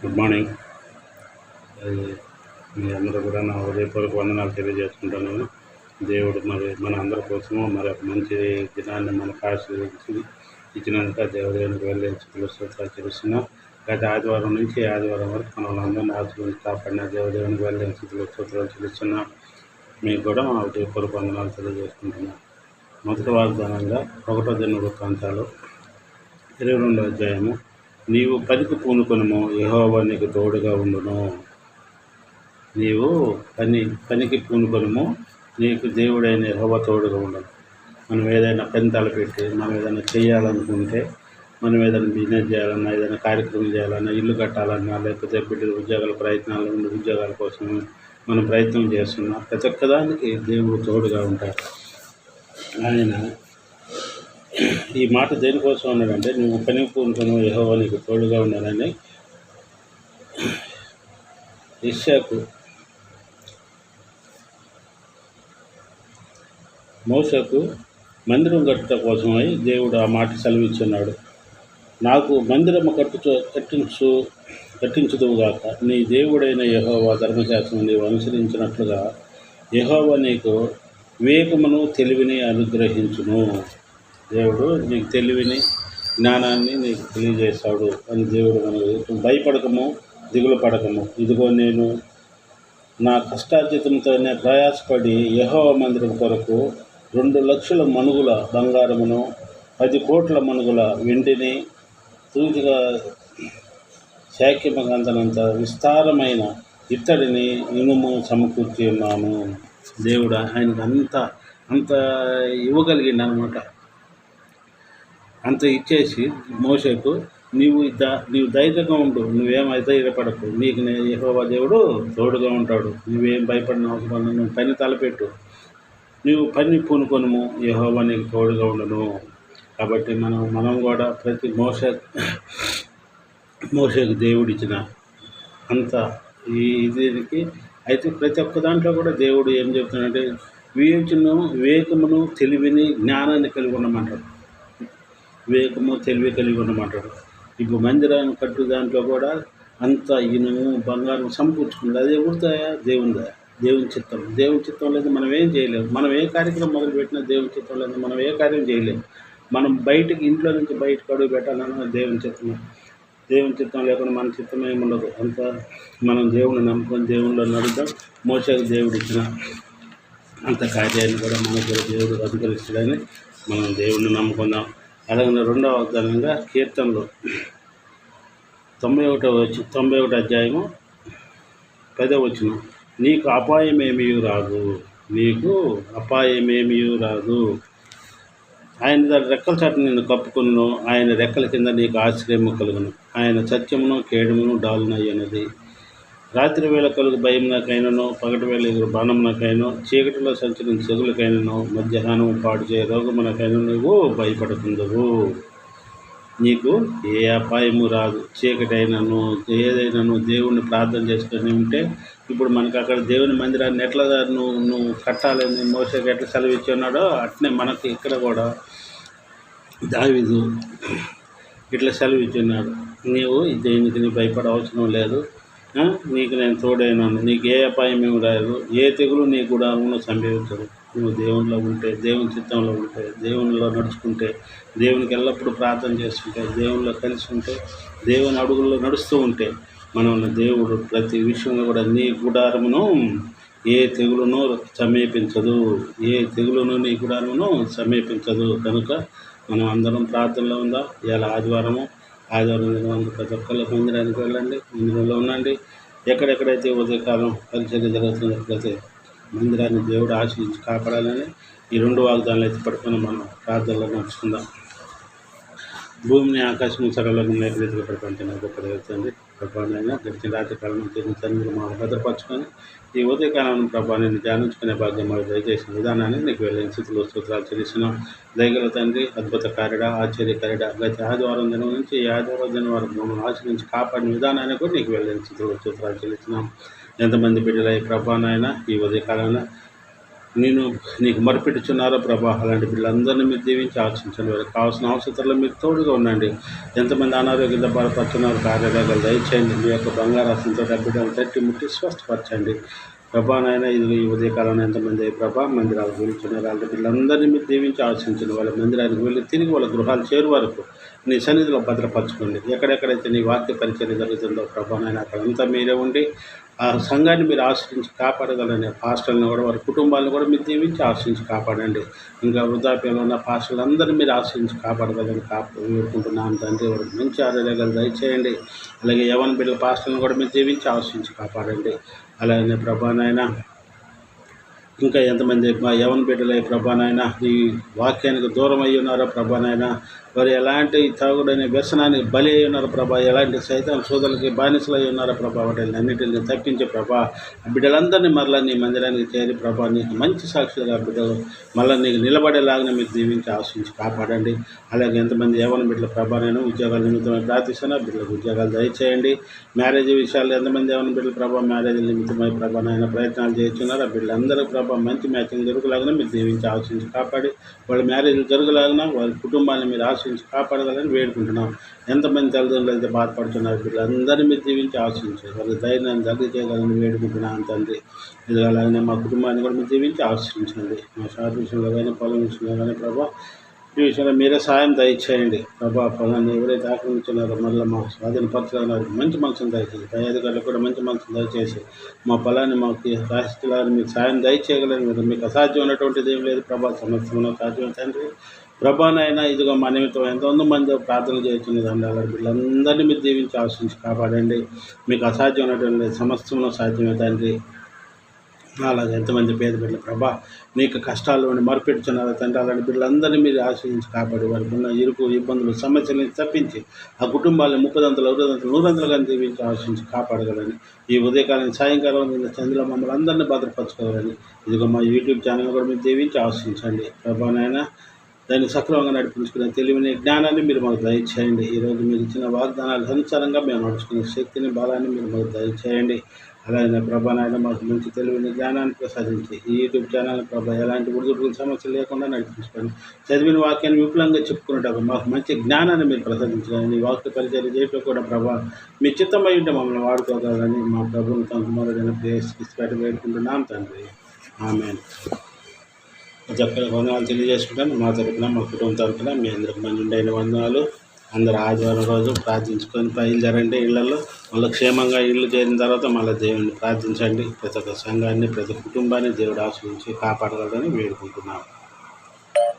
Good morning. అది మీ అందరూ కూడా నా హృదయపూర్వక వందనాలు తెలియజేసుకుంటున్నాను. దేవుడు మరి మన అందరి కోసము మరి ఒక మంచి దినాన్ని మనకు ఆశీర్వదించి ఇచ్చినందుకు దేవునికి వెళ్ళే స్థితిలో స్తోత్రాలు చెల్లిస్తున్నాం. గత ఆదివారం నుంచి ఆదివారం వరకు మనల్ని అందరినీ ఆశీర్వదించి కాపాడిన దేవునికి వెళ్ళే స్థితిలో స్తోత్రాలు చెల్లిస్తున్నాం. మీకు కూడా మా హృదయపూర్వక వందనాలు తెలియజేసుకుంటున్నాం. మొదటి వాగ్దానంగా 1వ దినవృత్తాంతాలు 22వ అధ్యాయము, నీవు పనికి పూనుకొనుము, యెహోవా నీకు తోడుగా ఉండును. నీవు పనికి పూనుకొనుము, నీకు దేవుడైన యెహోవా తోడుగా ఉండను. మనం ఏదైనా పని తలపెట్టి మనం ఏదైనా చేయాలనుకుంటే, మనం ఏదైనా బిజినెస్ చేయాలన్నా, ఏదైనా కార్యక్రమం చేయాలన్నా, ఇల్లు కట్టాలన్నా, లేకపోతే బిడ్డల ఉద్యోగాల కోసం మనం ప్రయత్నం చేస్తున్నాం. ప్రతి ఒక్కదానికి దేవుడు తోడుగా ఉంటాడు. ఆయన ఈ మాట దేనికోసం అన్నాడంటే, నువ్వు పనికి పూనుకొను, యెహోవా నీకు తోడుగా ఉన్నానని మోషకు మందిరం కట్టుట కోసమై దేవుడు ఆ మాట సెలవిచ్చున్నాడు. నాకు మందిరము కట్టించుదువుగాక, నీ దేవుడైన యెహోవా ధర్మశాస్త్రం నీవు అనుసరించినట్లుగా యెహోవా నీకు వివేకమును తెలివిని అనుగ్రహించును. దేవుడు నీకు తెలివిని జ్ఞానాన్ని నీకు తెలియజేస్తాడు అని దేవుడు మనకు. భయపడకము, దిగులు పడకము, ఇదిగో నేను నా కష్టార్జితంతోనే ప్రయాసపడి యెహోవా మందిరం కొరకు 2 లక్షల మణుగుల బంగారమును 10 కోట్ల మణుగుల వెండిని తూచిగా శాఖ్యమగంతనంత విస్తారమైన ఇత్తడిని ఇనుము సమకూర్చి ఉన్నాను. దేవుడు ఆయనకు అంత ఇవ్వగలిగింది అనమాట. అంత ఇచ్చేసి మోషేకు, నీవు ధైర్యంగా ఉండు, నువ్వేమైతే ఇరపడకు, నీకు యెహోవా దేవుడు తోడుగా ఉంటాడు, నువ్వేం భయపడిన అవసరం లేదు, నువ్వు పని తలపెట్టు, నువ్వు పని పూనుకొనుము, యెహోవా నీకు తోడుగా ఉండను. కాబట్టి మనం కూడా ప్రతి మోషేకు దేవుడిచ్చిన అంత దీనికి అయితే ప్రతి ఒక్క దాంట్లో కూడా దేవుడు ఏం చెప్తున్నాడంటే, వివేకమును తెలివిని జ్ఞానాన్ని కలిగి ఉండమంటాడు. వివేకము తెలివి కలిగి ఉండమంటాడు. ఇప్పుడు మందిరాన్ని కట్టు దాంట్లో కూడా అంత ఇనుము బంగారం సమకూర్చుకుంది. అది ఎవరిదయా? దేవునిదా. దేవుని చిత్తం లేదు మనం ఏం చేయలేము. మనం ఏ కార్యక్రమం మొదలుపెట్టినా దేవుని చిత్తం లేదు మనం ఏ కార్యం చేయలేము. మనం ఇంట్లో నుంచి బయటకు అడుగు పెట్టాలన్నా దేవుని చిత్తం లేకుండా మన చిత్తం ఏమి ఉండదు. అంత మనం దేవుని నమ్ముకొని దేవునిలో నడుద్దాం. మోషేకు దేవుడు ఇచ్చిన అంత కార్యాన్ని కూడా మనకు కూడా దేవుడు అనుగ్రహిస్తాడని మనం దేవుడిని నమ్ముకుందాం. అలాగే 2వ వాగ్దానంగా కీర్తనలు 91వ అధ్యాయము 10వ వచనం, నీకు అపాయమేమీ రాదు, ఆయన రెక్కల చాటు నిన్ను కప్పుకొనును, ఆయన రెక్కల కింద నీకు ఆశ్రయము కలుగును, ఆయన సత్యమును కేడమును డాలునయ్యన్నది. రాత్రి వేళ కలుగు భయమునకైనను, పగటి వేళ ఎదురు బాణమునకైనను, చీకటిలో సంచరించే చెగులకైనను, మధ్యాహ్నం పాడు చేయ రోగమునకైనా నువ్వు భయపడుతుందవు. నీకు ఏ అపాయము రాదు. చీకటైనను ఏదైనాను దేవుణ్ణి ప్రార్థన చేసుకొని ఉంటే, ఇప్పుడు మనకు అక్కడ దేవుని మందిరాన్ని ఎట్లా నువ్వు కట్టాలని మోషేకి ఎట్లా సెలవిచ్చి ఉన్నాడో అట్నే మనకి ఇక్కడ కూడా దావీదు ఇట్లా సెలవిచ్చి ఉన్నాడు. నీవు దేనికి నీ భయపడ అవసరం లేదు, నీకు నేను తోడైనాను, నీకు ఏ అపాయం ఏమి రాదు, ఏ తెగులు నీ గుడారంలో సంభవించదు. నువ్వు దేవునిలో ఉంటే, దేవుని చిత్తంలో ఉంటే, దేవునిలో నడుచుకుంటే, దేవునికి ఎల్లప్పుడూ ప్రార్థన చేస్తుంటే, దేవునిలో కలిసి ఉంటే, దేవుని అడుగుల్లో నడుస్తూ ఉంటే, మనల్ని దేవుడు ప్రతి విషయంలో కూడా నీ గుడారమును ఏ తెగులును సమీపించదు, నీ గుడారమును సమీపించదు. కనుక మనం అందరం ప్రార్థనలో ఉందాం. ఇలా ఆదివారం దినం ప్రతి ఒక్కళ్ళ మందిరానికి వెళ్ళండి, మందిరంలో ఉండండి. ఎక్కడెక్కడైతే ఉదయకాలం పరిచర్య జరుగుతుందో ప్రతి మందిరాన్ని దేవుడు ఆశీర్వదించి కాపాడాలని ఈ 2 వాగ్దానాలు అయితే పడుకొని మనం ప్రార్థనలో నడుచుకుందాం. భూమిని ఆకాశం సరళంగా రీతిగా ప్రపంచం గొప్ప జరుగుతుంది. ప్రభావైనా గడిచిన రాత్రి కాలం మీరు మనం భద్రపరచుకొని ఈ ఉదయకాలం ప్రభావాన్ని ధ్యానించుకునే భాగ్యం మాకు దయచేసిన విధానాన్ని నీకు వెళ్ళిన స్థితిలో స్తోత్రాలు చెల్లిస్తున్నాం. దయగల తండ్రి, అద్భుత కార్యడా, ఆశ్చర్యకార్యడా, గత ఆదివారం దినం నుంచి ఈ ఆదివారం దినం వరకు మమ్మల్ని ఆశ్రయించి కాపాడిన విధానాన్ని కూడా నీకు వెళ్ళిన స్థితిలో స్తోత్రాలు చెల్లిస్తున్నాం. ఎంతమంది బిడ్డలై ప్రభావైనా ఈ ఉదయకాలంలో నీకు మొరపెట్టుచున్నారో ప్రభా అలాంటి బిడ్డలందరినీ మీరు దీవించి ఆశించండి. వారికి కావాల్సిన అవసరాల్లో మీరు తోడుగా ఉండండి. ఎంతమంది అనారోగ్యంతో బాధపడుతున్నారు కార్యరోగాలు దయచేయండి. మీ యొక్క బంగారాసంతో బిడ్డలు తట్టి ముట్టి స్వస్థపరచండి ప్రభా. నాయన ఇది ఈ ఉదయకాలంలో ఎంతమంది ప్రభా మందిరాలు గురించున్నారు అలాంటి బిడ్డలందరినీ మీరు దీవించి ఆశించండి. వాళ్ళ మందిరానికి వెళ్ళి తిరిగి వాళ్ళ గృహాలు చేరు వరకు నీ సన్నిధిలో భద్రపరచుకోండి. ఎక్కడెక్కడైతే నీ వాక్య పరిచయం జరుగుతుందో ప్రభా నాయన అక్కడంతా మీరే ఉండి ఆ సంఘాన్ని మీరు ఆశ్రయించి కాపాడగలని పాస్టర్లను కూడా వారి కుటుంబాలను కూడా మీరు దీవించి ఆశ్రయించి కాపాడండి. ఇంకా వృద్ధాప్యంలో ఉన్న పాస్టర్లందరినీ మీరు ఆశ్రయించి కాపాడగలని వేడుకుంటున్నాను తండ్రి. వారికి మంచి ఆరోగ్యాలు దయచేయండి. అలాగే యవన బిడ్డల పాస్టర్లను కూడా మీరు దీవించి ఆశ్రయించి కాపాడండి. అలాగే ప్రభా నాయన ఇంకా ఎంతమంది మా యవన బిడ్డలే ప్రభా నాయన ఈ వాక్యానికి దూరం అయ్యి ఉన్నారో ప్రభా నాయన, వారు ఎలాంటి తాగుడనే వ్యసనానికి బలి అయి ఉన్నారు ప్రభా, ఎలాంటి సైతం సోదరులకి బానిసలు అయి ఉన్నారో ప్రభా, వాటిని అన్నింటిని తప్పించే ప్రభా బిడ్డలందరినీ మరలా నీ మందిరానికి చేరి ప్రభా నీకు మంచి సాక్షులుగా బిడ్డలు మళ్ళీ నీకు నిలబడేలాగానే మీరు దీవించి ఆశించి కాపాడండి. అలాగే ఎంతమంది యవన బిడ్డల ప్రభా నేను ఉద్యోగాల నిమిత్తమై ప్రార్థిస్తున్నా బిడ్డలకు ఉద్యోగాలు దయచేయండి. మ్యారేజ్ విషయాలు ఎంతమంది యవన బిడ్డల ప్రభా మ్యారేజ్ నిమిత్తమై ప్రభా నాయన ప్రయత్నాలు చేస్తున్నారు. ఆ బిడ్డలందరూ ప్రభా మంచి మ్యాచింగ్ జరుగులాగానే మీరు దీవించి ఆశించి కాపాడి వాళ్ళ మ్యారేజ్ జరుగులాగినా వారి కుటుంబాన్ని మీరు ఆశించి కాపాడగలని వేడుకుంటున్నాం. ఎంతమంది తల్లిదండ్రులు అయితే బాధపడుతున్నారు బిడ్డలందరినీ మీరు దీవించి ఆశించారు. వాళ్ళ ధైర్యాన్ని దగ్గర చేయగలని వేడుకుంటున్నాను తండ్రి. ఇది అలాగనే మా కుటుంబాన్ని కూడా మీరు దీవించి ఆశించండి. మా షాప్ విషయంలో కానీ పొలం విషయంలో కానీ ప్రభా ఈ విషయంలో మీరే సాయం దయచేయండి ప్రభా. పొలాన్ని ఎవరైతే ఆక్రమించున్నారో మళ్ళీ మా స్వాధీనపరచాలన్నారు మంచి మనసును దయచేసి పై అధికారులకు కూడా మంచి మనసును దయచేసి మా పొలాన్ని మాకు రాష్ట్రాలను మీకు సాయం దయచేయగలని మీరు మీకు అసాధ్యం ఉన్నటువంటిది ఏం లేదు ప్రభా. సమస్యలో సాధ్యం తండ్రి ప్రభానైనా ఇదిగో మా నిమిత్తం ఎంతమంది ప్రార్థన చేస్తున్న దండాలు వీళ్ళందరినీ మీరు దీవించి ఆశించి కాపాడండి. మీకు అసాధ్యం ఉన్నటువంటి సమస్యలో సాధ్యమే తండ్రి. అలాగే ఎంతమంది పేద బిడ్డలు ప్రభా నీకు కష్టాల్లో మొరపెట్టుచున్నారు తండ్రి. అలాంటి బిడ్డలందరినీ మీరు ఆశ్రయించి కాపాడి వారికి ఉన్న ఇరుకు ఇబ్బందులు సమస్యలను తప్పించి ఆ కుటుంబాలను 30 100 దీవించి ఆశ్రయించి కాపాడగలని ఈ ఉదయకాలం సాయంకాలం చంద్రుల మమ్మల్ని అందరినీ భద్రపరచుకోవాలని ఇదిగో మా యూట్యూబ్ ఛానల్ కూడా మీరు దీవించి ఆశ్రయించండి ప్రభానైనా. దాన్ని సక్రమంగా నడిపించుకునే తెలివిని జ్ఞానాన్ని మీరు మాకు దయచేయండి. ఈరోజు మీరు ఇచ్చిన వాగ్దానాలు అనుసారంగా మేము నడుచుకునే శక్తిని బలాన్ని మీరు మాకు దయచేయండి. అలాగే ప్రభానైనా మాకు మంచి తెలివిని జ్ఞానాన్ని ప్రసాదించి ఈ యూట్యూబ్ ఛానల్ ప్రభా ఎలాంటి ఉడుదుడుకుల సమస్యలు లేకుండా నడిపించుకోండి. చదివిన వాక్యాన్ని విపులంగా చెప్పుకునేటప్పుడు మాకు మంచి జ్ఞానాన్ని మీరు ప్రసాదించాలని వాక్య పరిచయం చేయటం కూడా ప్రభా మీ చిత్తమై ఉంటే మమ్మల్ని వాడుకోగలని మా ప్రభుత్వం తన కుమారుడైన ప్రేసి వేడుకుంటున్నాం తండ్రి. ఆమేన్. చక్కగా వందనాలు తెలియజేసుకుంటాను. మా తరపున మా కుటుంబం తరపున మీ అందరికి మంచి వందనాలు. అందరూ ఆదివారం రోజు ప్రార్థించుకొని బయలుదేరండి ఇళ్లలో. మళ్ళీ క్షేమంగా ఇల్లు చేరిన తర్వాత మళ్ళీ దేవుడిని ప్రార్థించండి. ప్రతి ఒక్క సంఘాన్ని ప్రతి కుటుంబాన్ని దేవుడు ఆశ్రయించి కాపాడగలరని వేడుకుంటున్నాము.